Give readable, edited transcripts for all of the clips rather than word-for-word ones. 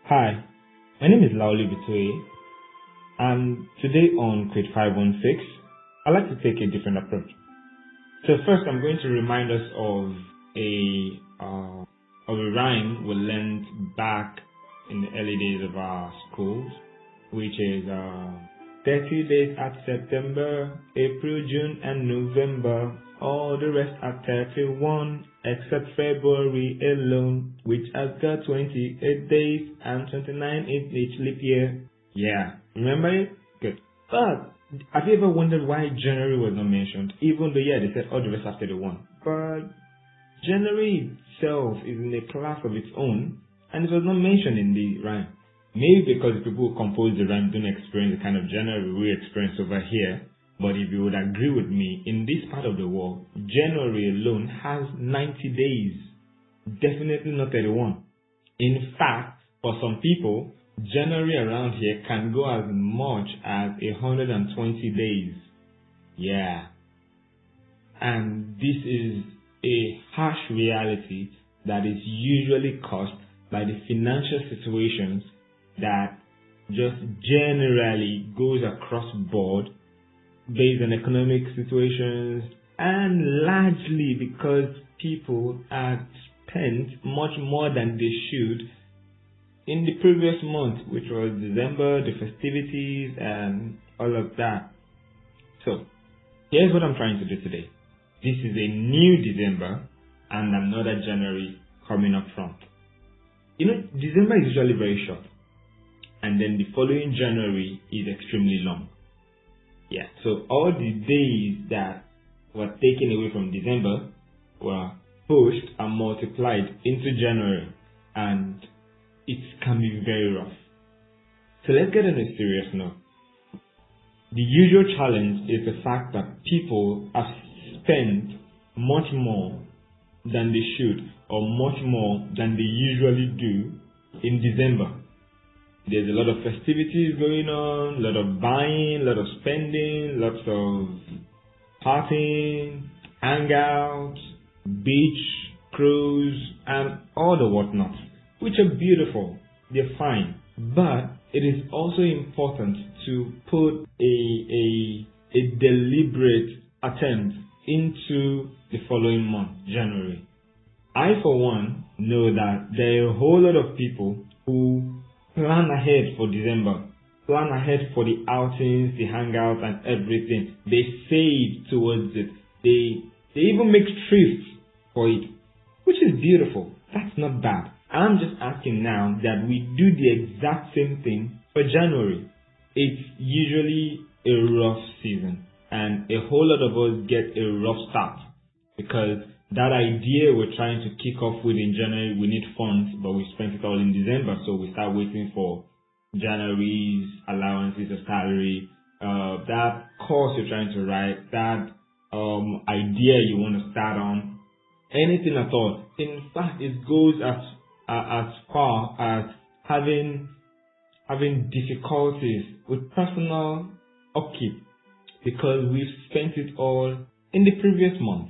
Hi, my name is Laoli Bitoye, and today on Crit 516, I'd like to take a different approach. So first, I'm going to remind us of a rhyme we learned back in the early days of our schools, which is 30 days at September, April, June, and November. All the rest are 31, except February alone, which has got 28 days and 29 in each leap year. Yeah, remember it? Good. But have you ever wondered why January was not mentioned? Even though, yeah, they said all the rest are 31. But January itself is in a class of its own, and it was not mentioned in the rhyme. Maybe because the people who compose the rhyme don't experience the kind of January we experience over here. But if you would agree with me, in this part of the world, January alone has 90 days. Definitely not 31. In fact, for some people, January around here can go as much as 120 days. Yeah. And this is a harsh reality that is usually caused by the financial situations that just generally goes across board based on economic situations, and largely because people had spent much more than they should in the previous month, which was December, the festivities, and all of that. So, here's what I'm trying to do today. This is a new December and another January coming up front. You know, December is usually very short, and then the following January is extremely long. Yeah, so all the days that were taken away from December were pushed and multiplied into January, and it can be very rough. So let's get on a serious note. The usual challenge is the fact that people have spent much more than they should, or much more than they usually do in December. There's a lot of festivities going on, a lot of buying, a lot of spending, lots of partying, hangouts, beach, cruise, and all the whatnot, which are beautiful. They're fine. But it is also important to put a deliberate attempt into the following month, January. I, for one, know that there are a whole lot of people who plan ahead for December, plan ahead for the outings, the hangouts, and everything. They save towards it. They even make trips for it, which is beautiful. That's not bad. I'm just asking now that we do the exact same thing for January. It's usually a rough season, and a whole lot of us get a rough start because that idea we're trying to kick off with in January, we need funds, but we spent it all in December, so we start waiting for January's allowances of salary, that course you're trying to write, that idea you want to start on, anything at all. In fact, it goes as far as having difficulties with personal upkeep because we've spent it all in the previous month.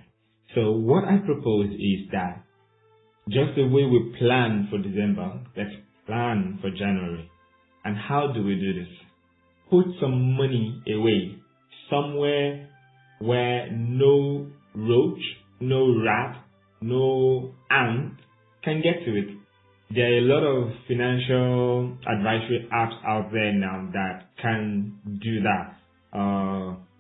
So what I propose is that just the way we plan for December, let's plan for January. And how do we do this? Put some money away somewhere where no roach, no rat, no ant can get to it. There are a lot of financial advisory apps out there now that can do that.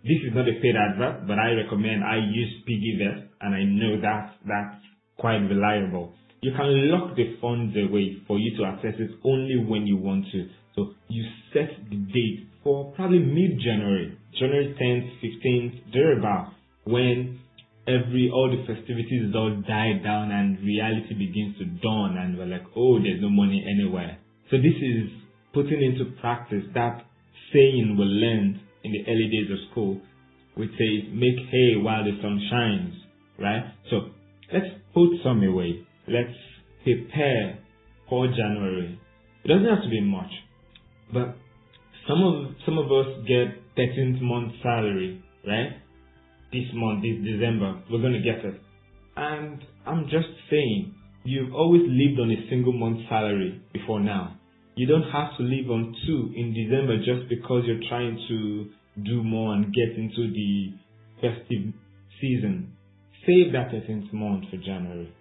This is not a paid advert, but I recommend I use PiggyVest, and I know that's quite reliable. You can lock the funds away for you to access it only when you want to. So you set the date for probably mid-January, January 10th, 15th, thereabout, when all the festivities all die down and reality begins to dawn, and we're like, oh, there's no money anywhere. So this is putting into practice that saying we learned in the early days of school, which says, make hay while the sun shines, right? So let's put some away. Let's prepare for January. It doesn't have to be much, but some of us get 13th month salary, right? This month, this December, we're going to get it. And I'm just saying, You've always lived on a single month salary before now. You don't have to live on two in December just because you're trying to do more and get into the festive season. Save that 13th month for January.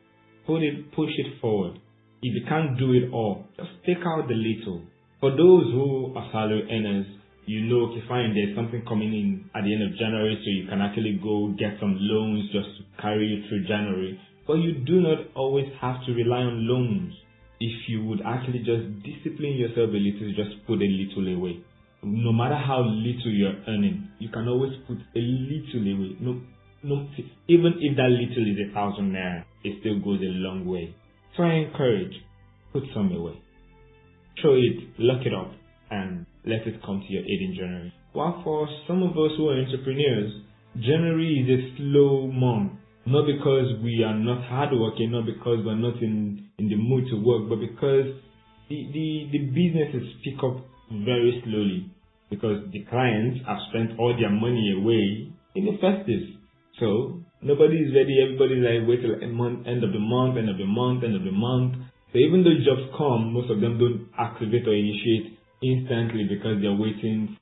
Push it forward. If you can't do it all, just take out the little. For those who are salary earners, you know, okay, fine, there's something coming in at the end of January, so you can actually go get some loans just to carry you through January. But you do not always have to rely on loans. If you would actually just discipline yourself a little, just put a little away. No matter how little you're earning, you can always put a little away. Even if that little is 1,000 naira, it still goes a long way. So I encourage, put some away. Throw it, lock it up, and let it come to your aid in January. While for some of us who are entrepreneurs, January is a slow month. Not because we are not hardworking, not because we're not in the mood to work, but because the businesses pick up very slowly. Because the clients have spent all their money away in the festive. So nobody is ready, everybody's like wait till end of the month. So even though jobs come, most of them don't activate or initiate instantly because they're waiting